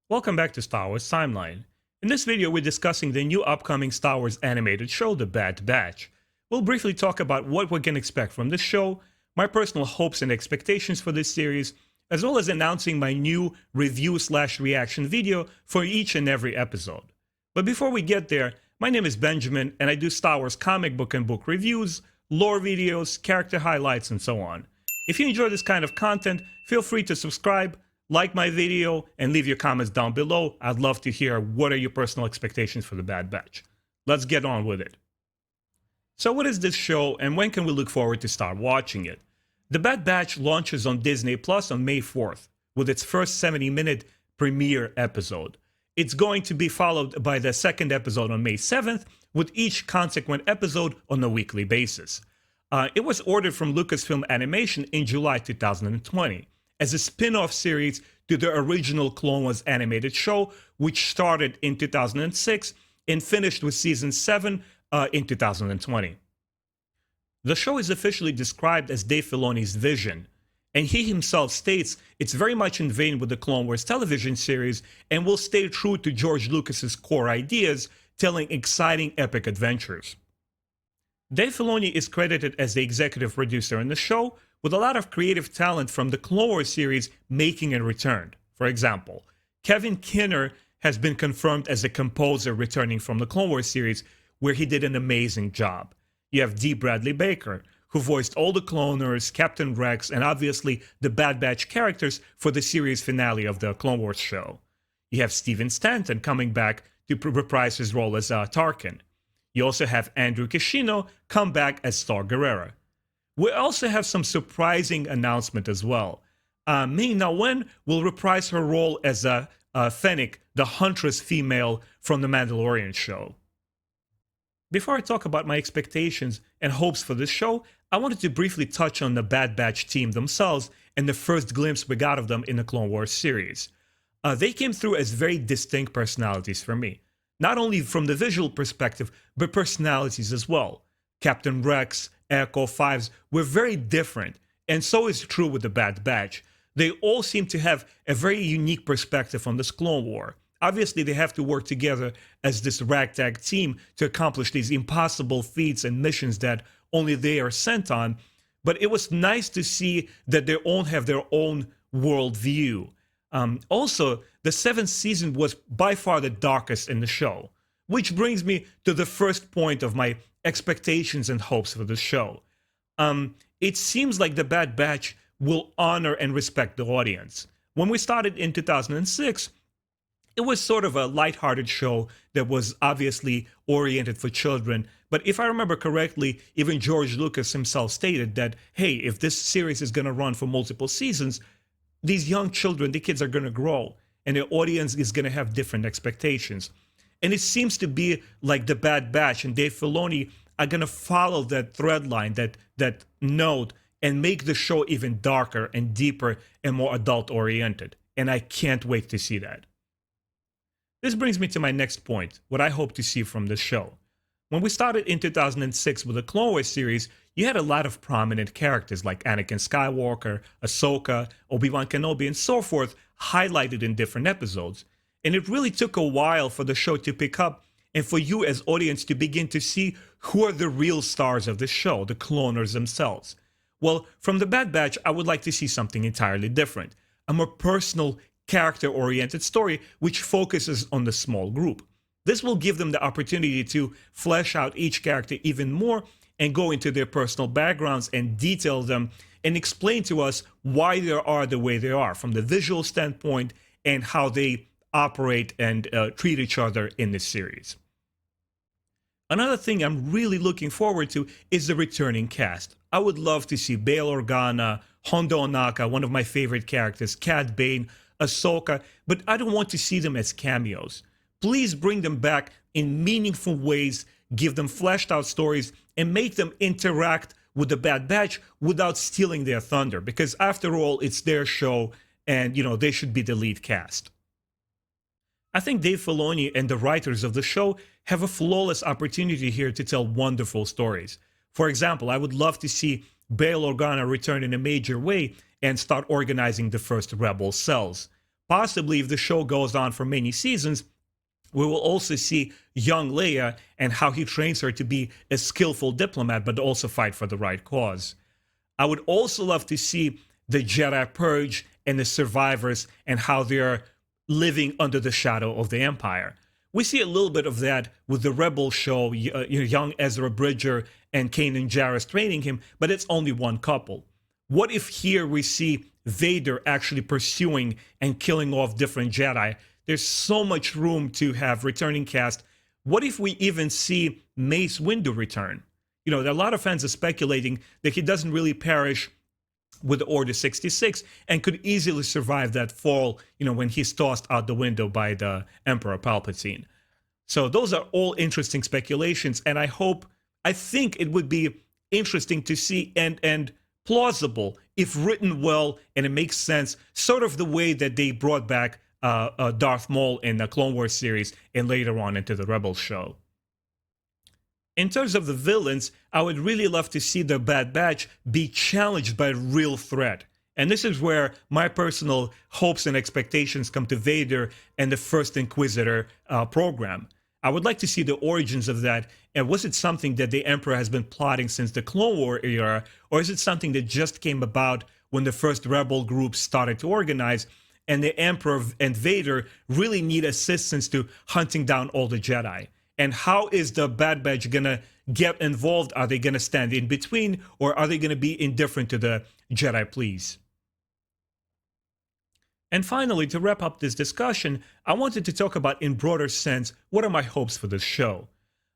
Welcome back to Star Wars Timeline. In this video, we're discussing the new upcoming Star Wars animated show, The Bad Batch. We'll briefly talk about what we can expect from this show, my personal hopes and expectations for this series, as well as announcing my new review/reaction video for each and every episode. But before we get there, my name is Benjamin, and I do Star Wars comic book and book reviews, lore videos, character highlights, and so on. If you enjoy this kind of content, feel free to subscribe, like my video, and leave your comments down below. I'd love to hear what are your personal expectations for The Bad Batch. Let's get on with it. So what is this show, and when can we look forward to start watching it? The Bad Batch launches on Disney Plus on May 4th, with its first 70-minute premiere episode. It's going to be followed by the second episode on May 7th, with each consequent episode on a weekly basis. It was ordered from Lucasfilm Animation in July 2020 as a spin-off series to the original Clone Wars animated show, which started in 2006 and finished with season 7 in 2020. The show is officially described as Dave Filoni's vision, and he himself states it's very much in vein with the Clone Wars television series and will stay true to George Lucas's core ideas, telling exciting epic adventures. Dave Filoni is credited as the executive producer in the show, with a lot of creative talent from the Clone Wars series making a return. For example, Kevin Kinner has been confirmed as a composer returning from the Clone Wars series, where he did an amazing job. You have D. Bradley Baker, who voiced all the Cloners, Captain Rex, and obviously the Bad Batch characters for the series finale of the Clone Wars show. You have Steven Stanton coming back to reprise his role as Tarkin. You also have Andrew Kishino come back as Star Gerrera. We also have some surprising announcement as well. Ming-Na Wen will reprise her role as Fennec, the Huntress female from the Mandalorian show. Before I talk about my expectations and hopes for this show, I wanted to briefly touch on the Bad Batch team themselves and the first glimpse we got of them in the Clone Wars series. They came through as very distinct personalities for me. Not only from the visual perspective, but personalities as well. Captain Rex, Echo, Fives were very different, and so is true with the Bad Batch. They all seem to have a very unique perspective on this Clone War. Obviously, they have to work together as this ragtag team to accomplish these impossible feats and missions that only they are sent on, but it was nice to see that they all have their own worldview. Also, the 7th season was by far the darkest in the show, which brings me to the first point of my expectations and hopes for the show. It seems like the Bad Batch will honor and respect the audience. When we started in 2006, it was sort of a lighthearted show that was obviously oriented for children, but if I remember correctly, even George Lucas himself stated that, hey, if this series is going to run for multiple seasons, these young children, the kids are going to grow, and the audience is going to have different expectations. And it seems to be like the Bad Batch and Dave Filoni are going to follow that thread line, that note, and make the show even darker and deeper and more adult-oriented. And I can't wait to see that. This brings me to my next point, what I hope to see from this show. When we started in 2006 with the Clone Wars series, you had a lot of prominent characters like Anakin Skywalker, Ahsoka, Obi-Wan Kenobi, and so forth, highlighted in different episodes. And it really took a while for the show to pick up and for you as audience to begin to see who are the real stars of the show, the cloners themselves. Well, from the Bad Batch, I would like to see something entirely different. A more personal, character-oriented story which focuses on the small group. This will give them the opportunity to flesh out each character even more and go into their personal backgrounds and detail them and explain to us why they are the way they are from the visual standpoint and how they operate and treat each other in this series. Another thing I'm really looking forward to is the returning cast. I would love to see Bail Organa, Hondo Ohnaka, one of my favorite characters, Cad Bane, Ahsoka, but I don't want to see them as cameos. Please bring them back in meaningful ways, give them fleshed out stories, and make them interact with the Bad Batch without stealing their thunder, because after all, it's their show and, they should be the lead cast. I think Dave Filoni and the writers of the show have a flawless opportunity here to tell wonderful stories. For example, I would love to see Bail Organa return in a major way and start organizing the first rebel cells. possibly if the show goes on for many seasons, we will also see young Leia and how he trains her to be a skillful diplomat, but also fight for the right cause. I would also love to see the Jedi Purge and the survivors and how they're living under the shadow of the Empire. We see a little bit of that with the Rebel show, young Ezra Bridger and Kanan Jarrus training him, but it's only one couple. What if here we see Vader actually pursuing and killing off different Jedi? There's so much room to have returning cast. What if we even see Mace Windu return? You know, there are a lot of fans are speculating that he doesn't really perish with Order 66 and could easily survive that fall, you know, when he's tossed out the window by the Emperor Palpatine. So those are all interesting speculations, and I think it would be interesting to see and plausible if written well and it makes sense, sort of the way that they brought back Darth Maul in the Clone Wars series and later on into the Rebels show. In terms of the villains, I would really love to see the Bad Batch be challenged by a real threat. And this is where my personal hopes and expectations come to Vader and the First Inquisitor program. I would like to see the origins of that, and was it something that the Emperor has been plotting since the Clone War era, or is it something that just came about when the first rebel groups started to organize, and the Emperor and Vader really need assistance to hunting down all the Jedi? And how is the Bad Batch gonna get involved? Are they gonna stand in between, or are they gonna be indifferent to the Jedi pleas? And finally, to wrap up this discussion, I wanted to talk about, in broader sense, what are my hopes for this show?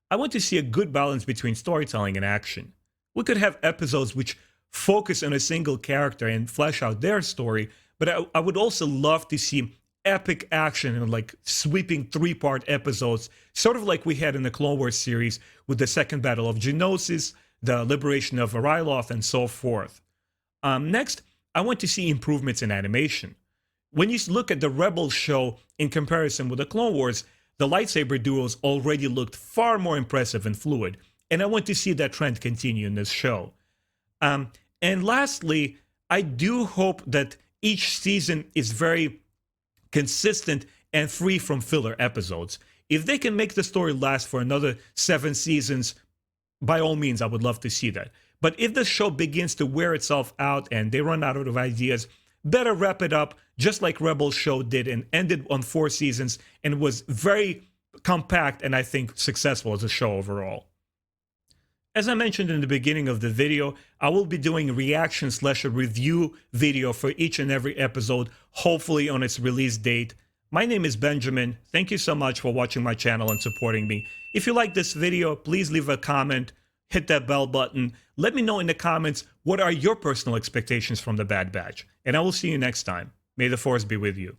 I want to see a good balance between storytelling and action. We could have episodes which focus on a single character and flesh out their story, but I would also love to see epic action and like sweeping 3-part episodes, sort of like we had in the Clone Wars series with the Second Battle of Geonosis, the liberation of Ryloth, and so forth. Next, I want to see improvements in animation. When you look at the Rebels show in comparison with the Clone Wars, the lightsaber duels already looked far more impressive and fluid, and I want to see that trend continue in this show. And lastly, I do hope that each season is very consistent and free from filler episodes. If they can make the story last for another 7 seasons, by all means, I would love to see that. But if the show begins to wear itself out and they run out of ideas, better wrap it up, just like Rebels show did and ended on 4 seasons and was very compact and I think successful as a show overall. As I mentioned in the beginning of the video, I will be doing a reaction/a review video for each and every episode, hopefully on its release date. My name is Benjamin. Thank you so much for watching my channel and supporting me. If you like this video, please leave a comment, hit that bell button. Let me know in the comments what are your personal expectations from the Bad Batch. And I will see you next time. May the Force be with you.